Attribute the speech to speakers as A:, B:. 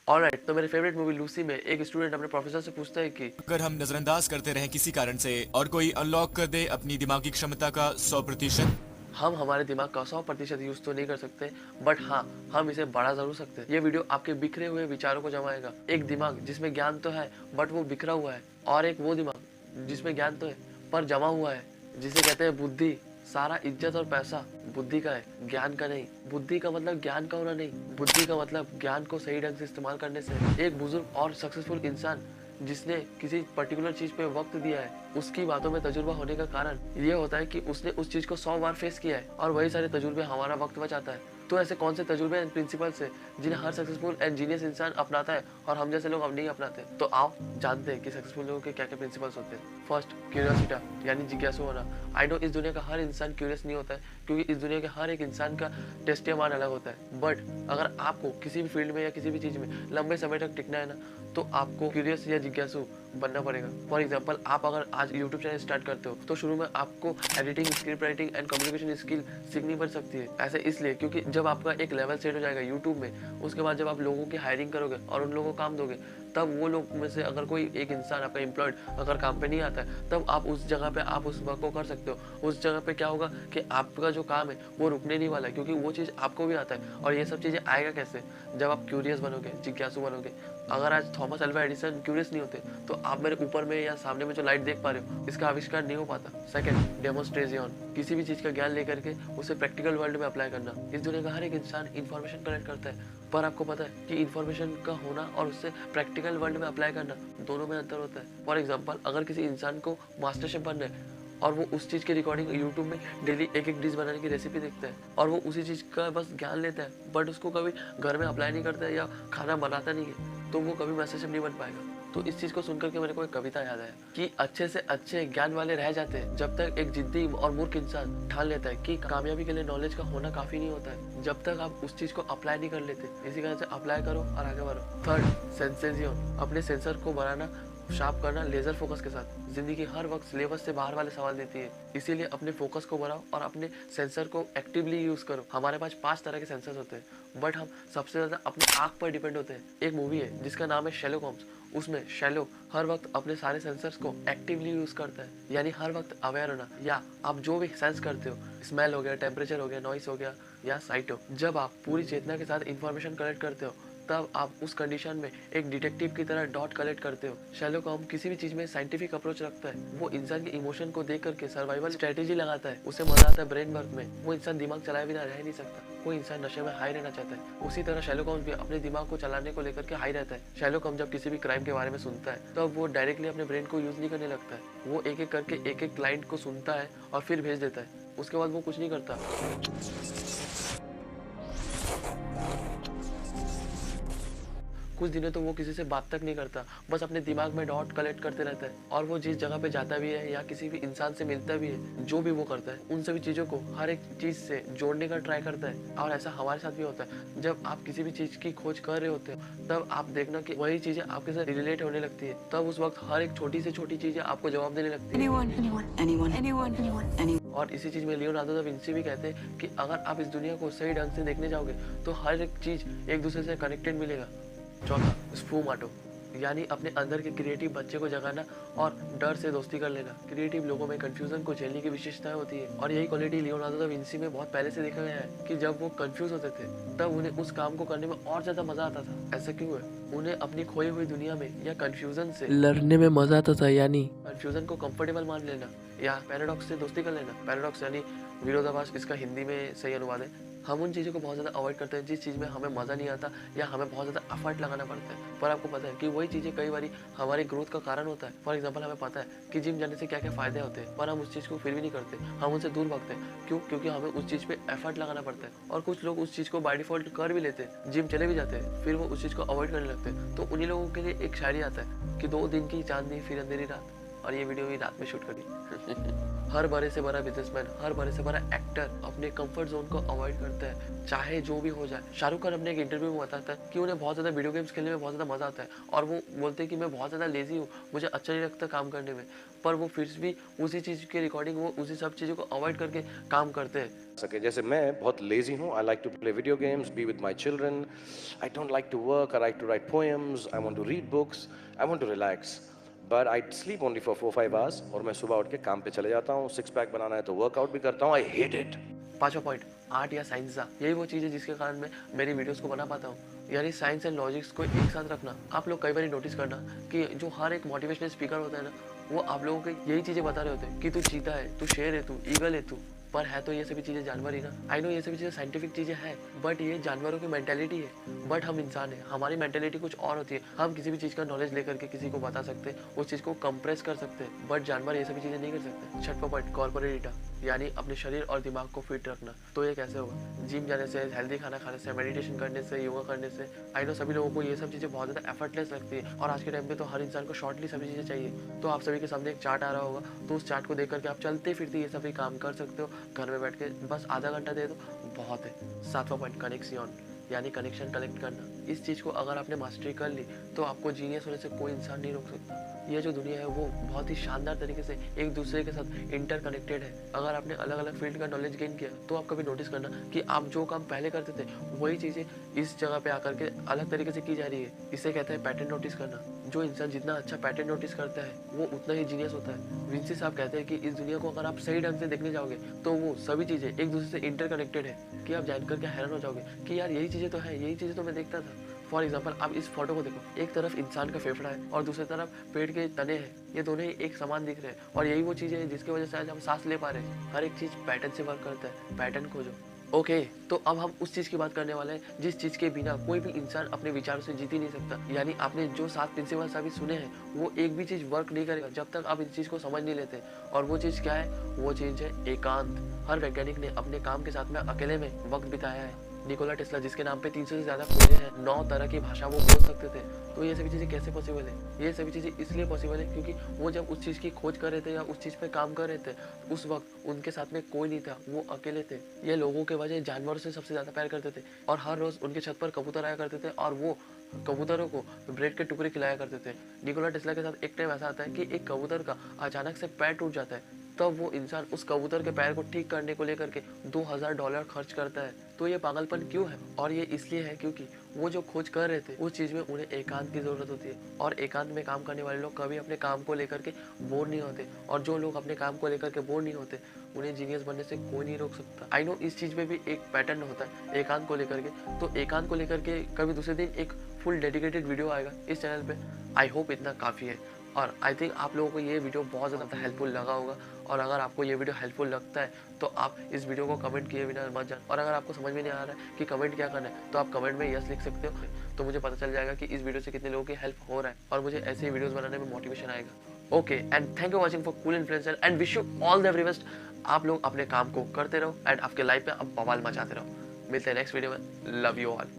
A: Alright, तो मेरे favourite movie Lucy में एक स्टूडेंट अपने प्रोफेसर से पूछता है कि
B: अगर हम नजरअंदाज करते रहें किसी कारण से और कोई अनलॉक कर दे अपनी दिमागी क्षमता का 100%।
A: हम हमारे दिमाग का 100% यूज तो नहीं कर सकते, बट हाँ, हम इसे बढ़ा जरूर सकते हैं। ये वीडियो आपके बिखरे हुए विचारों को जमाएगा। एक दिमाग जिसमें ज्ञान तो है बट वो बिखरा हुआ है, और एक वो दिमाग जिसमें ज्ञान तो है पर जमा हुआ है, जिसे कहते हैं बुद्धि। सारा इज्जत और पैसा बुद्धि का है, ज्ञान का नहीं। बुद्धि का मतलब ज्ञान का होना नहीं, बुद्धि का मतलब ज्ञान को सही ढंग से इस्तेमाल करने से। एक बुजुर्ग और सक्सेसफुल इंसान जिसने किसी पर्टिकुलर चीज पे वक्त दिया है, उसकी बातों में तजुर्बा होने का कारण ये होता है कि उसने उस चीज को 100 बार फेस किया है, और वही सारे तजुर्बे हमारा वक्त बचाता है। तो ऐसे कौन से तजुर्बे एंड प्रिंसिपल्स है जिन्हें हर सक्सेसफुल एंड जीनियस इंसान अपनाता है और हम जैसे लोग अब नहीं अपनाते? तो आओ जानते हैं कि सक्सेसफुल लोगों के क्या क्या प्रिंसिपल्स होते हैं। फर्स्ट, क्यूरियोसिटी यानी जिज्ञासु होना। आई नो इस दुनिया का हर इंसान क्यूरियस नहीं होता है, क्योंकि इस दुनिया के हर एक इंसान का टेस्ट मान अलग होता है। बट अगर आपको किसी भी फील्ड में या किसी भी चीज में लंबे समय तक टिकना है ना, तो आपको क्यूरियस या जिज्ञासु बनना पड़ेगा। फॉर एग्जाम्पल, आप अगर आज यूट्यूब चैनल स्टार्ट करते हो तो शुरू में आपको editing, script writing and communication skill सीखनी पड़ सकती है। ऐसे इसलिए क्योंकि जब आपका एक लेवल सेट हो जाएगा यूट्यूब में, उसके बाद जब आप लोगों की हायरिंग करोगे और उन लोगों को काम दोगे, तब वो लोग में से अगर कोई एक इंसान आपका एम्प्लॉयड अगर काम पे नहीं आता है, तब आप उस जगह पे आप उस वर्क को कर सकते हो। उस जगह पे क्या होगा कि आपका जो काम है वो रुकने नहीं वाला है, क्योंकि वो चीज़ आपको भी आता है। और ये सब चीज़ें आएगा कैसे? जब आप क्यूरियस बनोगे, जिज्ञासु बनोगे। अगर आज थॉमस अल्वा एडिसन क्यूरियस नहीं होते, तो आप मेरे ऊपर में या सामने में जो लाइट देख पा रहे हो, इसका आविष्कार नहीं हो पाता। Second, demonstration. किसी भी चीज़ का ज्ञान लेकर के उसे प्रैक्टिकल वर्ल्ड में अप्लाई करना। इस दुनिया का हर एक इंसान इन्फॉर्मेशन कलेक्ट करता है, पर आपको पता है कि इन्फॉर्मेशन का होना और उससे प्रैक्टिकल वर्ल्ड में अप्लाई करना, दोनों में अंतर होता है। फॉर एग्जाम्पल, अगर किसी इंसान को मास्टर शेफ बनना है और वो उस चीज़ की रिकॉर्डिंग यूट्यूब में डेली एक एक डिश बनाने की रेसिपी देखता है, और वो उसी चीज़ का बस ज्ञान लेता है, बट उसको कभी घर में अप्लाई नहीं करता है या खाना बनाता नहीं है, तो वो कभी मास्टर शेफ नहीं बन पाएगा। तो इस चीज़ को सुनकर के मेरे को एक कविता याद आया कि अच्छे से अच्छे ज्ञान वाले रह जाते हैं जब तक एक जिद्दी और मूर्ख इंसान ठान लेता है कि कामयाबी के लिए नॉलेज का होना काफी नहीं होता है, जब तक आप उस चीज को अप्लाई नहीं कर लेते। इसी कारण से अप्लाई करो और आगे बढ़ो। Third, sensation. अपने सेंसर को बनाना, शार्प करना लेजर फोकस के साथ। जिंदगी हर वक्त सिलेबस से बाहर वाले सवाल देती है, इसीलिए अपने फोकस को बढ़ाओ और अपने सेंसर को एक्टिवली यूज करो। हमारे पास 5 तरह के सेंसर्स होते हैं, बट हम सबसे ज्यादा अपनी आंख पर डिपेंड होते हैं। एक मूवी है जिसका नाम है शेरलॉक होम्स, उसमें शैलो हर वक्त अपने सारे सेंसर्स को एक्टिवली यूज करता है, यानी हर वक्त अवेयर होना। या आप जो भी सेंस करते हो, स्मेल हो गया, टेम्परेचर हो गया, नॉइस हो गया या साइट हो, जब आप पूरी चेतना के साथ इंफॉर्मेशन कलेक्ट करते हो, तब आप उस कंडीशन में एक डिटेक्टिव की तरह डॉट कलेक्ट करते हो। शैलो होम्स किसी भी चीज में साइंटिफिक अप्रोच रखता है। वो इंसान के इमोशन को देख करके सर्वाइवल स्ट्रेटेजी लगाता है। उसे मजा आता है ब्रेन वर्क में। वो इंसान दिमाग चलाए बिना रह नहीं सकता। कोई इंसान नशे में हाई रहना चाहता है, उसी तरह शैलो होम्स भी अपने दिमाग को चलाने को लेकर के हाई रहता है। शैलो होम्स जब किसी भी क्राइम के बारे में सुनता है, तब वो डायरेक्टली अपने ब्रेन को यूज नहीं करने लगता है। वो एक एक करके एक एक क्लाइंट को सुनता है और फिर भेज देता है। उसके बाद वो कुछ नहीं करता। कुछ दिनों तो वो किसी से बात तक नहीं करता, बस अपने दिमाग में डॉट कलेक्ट करते रहता है। और वो जिस जगह पे जाता भी है या किसी भी इंसान से मिलता भी है, जो भी वो करता है, उन सभी चीज़ों को हर एक चीज़ से जोड़ने का ट्राई करता है। और ऐसा हमारे साथ भी होता है। जब आप किसी भी चीज़ की खोज कर रहे होते हो, तब आप देखना कि वही चीज़ें आपके साथ रिलेट होने लगती है। तब उस वक्त हर एक छोटी से छोटी चीज़ें आपको जवाब देने लगती है। और इसी चीज़ में लियोनार्डो दा विंची भी कहते हैं कि अगर आप इस दुनिया को सही ढंग से देखने जाओगे, तो हर एक चीज़ एक दूसरे से कनेक्टेड मिलेगा। चौथा, स्फूमाटो, यानी अपने अंदर के क्रिएटिव बच्चे को जगाना और डर से दोस्ती कर लेना। क्रिएटिव लोगों में कंफ्यूजन को झेलने की विशेषताएं होती है, और यही क्वालिटी लियोनार्डो दा विंची में बहुत पहले से देखा गया है कि जब वो कंफ्यूज होते थे, तब उन्हें उस काम को करने में और ज्यादा मजा आता था। ऐसा क्यों है? उन्हें अपनी खोई हुई दुनिया में या कंफ्यूजन से लड़ने में मजा आता था, यानी कंफ्यूजन को कंफर्टेबल मान लेना या पैराडॉक्स से दोस्ती कर लेना। पैराडॉक्स यानी विरोधाभास, इसका हिंदी में सही अनुवाद है। हम उन चीज़ों को बहुत ज़्यादा अवॉइड करते हैं जिस चीज़ में हमें मज़ा नहीं आता या हमें बहुत ज़्यादा एफर्ट लगाना पड़ता है, पर आपको पता है कि वही चीज़ें कई बार हमारी ग्रोथ का कारण होता है। फॉर एग्जांपल, हमें पता है कि जिम जाने से क्या क्या फ़ायदे होते हैं, पर हम उस चीज़ को फिर भी नहीं करते, हम उनसे दूर भागते हैं। क्यों? क्योंकि हमें उस चीज़ पे एफर्ट लगाना पड़ता है। और कुछ लोग उस चीज़ को बाय डिफॉल्ट कर भी लेते हैं, जिम चले भी जाते हैं, फिर वो उस चीज़ को अवॉइड करने लगते हैं। तो उन्हीं लोगों के लिए एक शायरी आता है कि 2 दिन की चांदनी फिर अंधेरी रात, और ये वीडियो भी रात में शूट करी। हर बड़े से बड़ा बिजनेसमैन, हर बड़े से बड़ा एक्टर अपने कंफर्ट जोन को अवॉइड करता है, चाहे जो भी हो जाए। शाहरुख खान अपने एक इंटरव्यू में बताता है कि उन्हें बहुत ज़्यादा वीडियो गेम्स खेलने में बहुत ज़्यादा मज़ा आता है, और वो बोलते हैं कि मैं बहुत ज़्यादा लेजी हूँ, मुझे अच्छा नहीं लगता काम करने में, पर वो फिर भी उसी चीज़ की रिकॉर्डिंग, वो उसी सब चीज़ों को अवॉइड करके काम करते हैं।
C: सके जैसे मैं बहुत लेजी हूँ, I like to play video games, be with my children, I don't like to work, I like to write poems, I want to read books, I want to relax, but I sleep only for 4-5 hours, और मैं सुबह उठ के काम पे चले जाता हूँ, 6 पैक बनाना है तो वर्कआउट भी करता हूँ, आई हेट इट।
A: पांचवा पॉइंट, आर्ट या साइंस। यही वो चीज़ है जिसके कारण मैं मेरी वीडियोस को बना पाता हूँ, यानी साइंस एंड लॉजिक्स को एक साथ रखना। आप लोग कई बार नोटिस करना कि जो हर एक मोटिवेशनल स्पीकर होता है ना, वो आप लोगों को यही चीज़ें बता रहे होते हैं कि तू चीता है, तू शेर है, तू ईगल है, तू, पर है तो ये सभी चीज़ें जानवर ही ना। आई नो ये सभी चीज़ें साइंटिफिक चीज़ें हैं, बट ये जानवरों की मेंटेलिटी है, बट हम इंसान हैं, हमारी मेंटेलिटी कुछ और होती है। हम किसी भी चीज़ का नॉलेज लेकर के किसी को बता सकते हैं, उस चीज़ को कंप्रेस कर सकते हैं, बट जानवर ये सभी चीज़ें नहीं कर सकते। छठवां पॉइंट, कॉर्पोरेट डेटा, यानी अपने शरीर और दिमाग को फिट रखना। तो ये कैसे होगा? जिम जाने से, हेल्दी खाना खाने से, मेडिटेशन करने से, योगा करने से। आई नो सभी लोगों को ये सब चीज़ें बहुत ज़्यादा एफर्टलेस लगती है, और आज के टाइम पे तो हर इंसान को शॉर्टली सभी चीज़ें चाहिए। तो आप सभी के सामने एक चार्ट आ रहा होगा, तो उस चार्ट को देख करके आप चलते फिरते ये सभी काम कर सकते हो। घर में बैठ के बस आधा घंटा दे दो, बहुत है। सातवां पॉइंट, कनेक्शन, यानी कनेक्शन कलेक्ट करना। इस चीज़ को अगर आपने मास्टरी कर ली तो आपको जीनियस होने से कोई इंसान नहीं रोक सकता। ये जो दुनिया है वो बहुत ही शानदार तरीके से एक दूसरे के साथ इंटरकनेक्टेड है। अगर आपने अलग अलग फील्ड का नॉलेज गेन किया तो आप कभी नोटिस करना कि आप जो काम पहले करते थे वही चीज़ें इस जगह पे आकर के अलग तरीके से की जा रही है। इसे कहते हैं पैटर्न नोटिस करना। जो इंसान जितना अच्छा पैटर्न नोटिस करता है वो उतना ही जीनियस होता है। विंसी साहब कहते हैं कि इस दुनिया को अगर आप सही ढंग से देखने जाओगे तो वो सभी चीज़ें एक दूसरे से इंटरकनेक्टेड है, कि आप जानकर के हैरान हो जाओगे कि यार यही चीज़ें तो है, यही चीज़ें तो मैं देखता था। फॉर एग्जाम्पल, आप इस फोटो को देखो, एक तरफ इंसान का फेफड़ा है और दूसरी तरफ पेड़ के तने हैं। ये दोनों ही एक समान दिख रहे हैं, और यही वो चीज़ है जिसकी वजह से आज हम सांस ले पा रहे हैं। हर एक चीज़ पैटर्न से वर्क करता है, पैटर्न खोजो। ओके, तो अब हम उस चीज़ की बात करने वाले हैं जिस चीज़ के बिना कोई भी इंसान अपने विचारों से जीत ही नहीं सकता। यानी आपने जो 7 प्रिंसिपल्स अभी सुने हैं वो एक भी चीज़ वर्क नहीं करेगा जब तक आप इस चीज़ को समझ नहीं लेते। और वो चीज़ क्या है? वो चीज़ है एकांत। हर वैज्ञानिक ने अपने काम के साथ में अकेले में वक्त बिताया है। निकोला टेस्ला, जिसके नाम पे 300 से ज़्यादा खोजें हैं, 9 तरह की भाषा वो बोल सकते थे। तो ये सभी चीज़ें कैसे पॉसिबल है? ये सभी चीज़ें इसलिए पॉसिबल है क्योंकि वो जब उस चीज़ की खोज कर रहे थे या उस चीज़ पे काम कर रहे थे, उस वक्त उनके साथ में कोई नहीं था, वो अकेले थे। ये लोगों के वजह जानवरों से सबसे ज़्यादा प्यार करते थे, और हर रोज़ उनके छत पर कबूतर आया करते थे और वो कबूतरों को ब्रेड के टुकड़े खिलाया करते थे। निकोला टेस्ला के साथ एक टाइम ऐसा आता है कि एक कबूतर का अचानक से पैर टूट जाता है, तब वो इंसान उस कबूतर के पैर को ठीक करने को लेकर के $2000 खर्च करता है। तो ये पागलपन क्यों है? और ये इसलिए है क्योंकि वो जो खोज कर रहे थे उस चीज़ में उन्हें एकांत की ज़रूरत होती है, और एकांत में काम करने वाले लोग कभी अपने काम को लेकर के बोर नहीं होते, और जो लोग अपने काम को लेकर के बोर नहीं होते उन्हें जीनियस बनने से कोई नहीं रोक सकता। आई नो इस चीज़ में भी एक पैटर्न होता है एकांत को लेकर के, तो एकांत को लेकर के कभी दूसरे दिन एक फुल डेडिकेटेड वीडियो आएगा इस चैनल पे। आई होप इतना काफ़ी है, और आई थिंक आप लोगों को ये वीडियो बहुत ज़्यादा हेल्पफुल लगा होगा। और अगर आपको ये वीडियो हेल्पफुल लगता है तो आप इस वीडियो को कमेंट किए बिना मत जाना, और अगर आपको समझ में नहीं आ रहा है कि कमेंट क्या करना है तो आप कमेंट में यस लिख सकते हो, तो मुझे पता चल जाएगा कि इस वीडियो से कितने लोगों की हेल्प हो रहा है, और मुझे ऐसे ही वीडियोस बनाने में मोटिवेशन आएगा। Okay, and thank you watching for cool influencer, and wish you all the very best. आप लोग अपने काम को करते रहो एंड आपके लाइफ में अब बवाल मचाते रहो। मिलते हैं नेक्स्ट वीडियो में। Love you all.